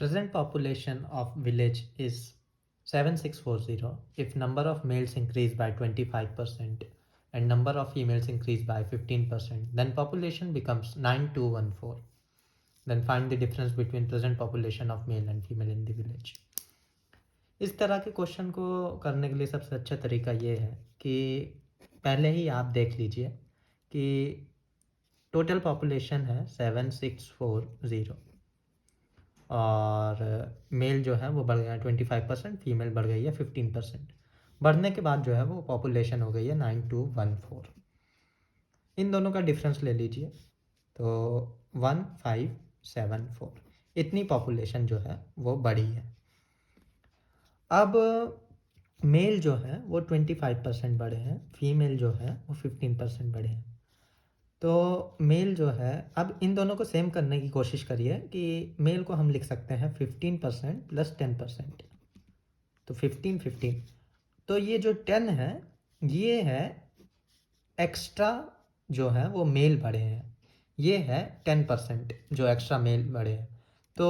Present population of village is 7640 if number of males increase by 25% and number of females increase by 15%, then population becomes 9214. Then find the difference between present population of male and female in the village. इस तरह के question को करने के लिए सबसे अच्छा तरीका ये है कि पहले ही आप देख लीजिए कि टोटल पॉपुलेशन है 7640 और मेल जो है वो बढ़ गया 25%, फीमेल बढ़ गई है 15%। बढ़ने के बाद जो है वो पॉपुलेशन हो गई है 9214। इन दोनों का डिफरेंस ले लीजिए तो 1574, इतनी पॉपुलेशन जो है वो बढ़ी है। अब मेल जो है वो 25% बढ़े हैं, फीमेल जो है वो 15% बढ़े हैं। तो मेल जो है, अब इन दोनों को सेम करने की कोशिश करिए कि मेल को हम लिख सकते हैं 15% प्लस 10%, तो 15 तो ये जो 10 है ये है एक्स्ट्रा जो है वो मेल बढ़े हैं, ये है 10% जो एक्स्ट्रा मेल बढ़े हैं। तो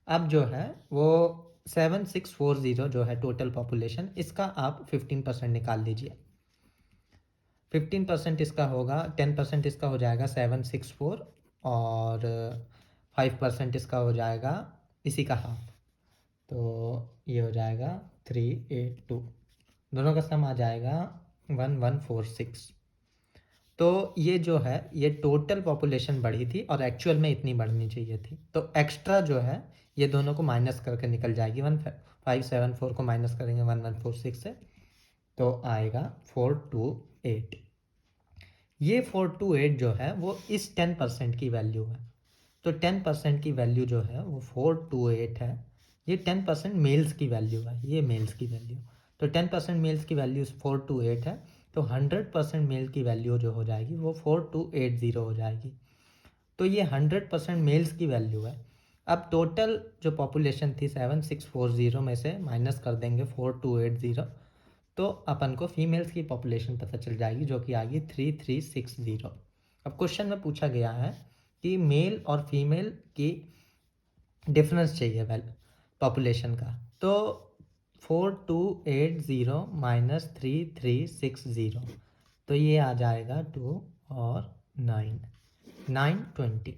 अब जो है वो 7640 जो है टोटल पॉपुलेशन, इसका आप 15% निकाल लीजिए। 15% इसका होगा, 10% इसका हो जाएगा 764 और 5% इसका हो जाएगा इसी का हाफ, तो ये हो जाएगा 382। दोनों का सम आ जाएगा 1146। तो ये जो है ये टोटल पॉपुलेशन बढ़ी थी और एक्चुअल में इतनी बढ़नी चाहिए थी, तो एक्स्ट्रा जो है ये दोनों को माइनस करके निकल जाएगी। 1574 को माइनस करेंगे 1146 से तो आएगा 428। ये 428 जो है वो इस 10% की वैल्यू है, तो 10% की वैल्यू जो है वो 428 है। ये 10% मेल्स की वैल्यू है, ये मेल्स की वैल्यू, तो 10% मेल्स की वैल्यू 428 है, तो 100% मेल की वैल्यू जो हो जाएगी वो 4280 हो जाएगी। तो ये 100% मेल्स की वैल्यू है। अब टोटल जो पॉपुलेशन थी 7640 में से माइनस कर देंगे 4280, तो अपन को फीमेल्स की पॉपुलेशन पता चल जाएगी जो कि आ गई 3360। अब क्वेश्चन में पूछा गया है कि मेल और फीमेल की डिफरेंस चाहिए वेल पॉपुलेशन का, तो 4280 माइनस 3360, तो ये आ जाएगा 2 और 9, 920।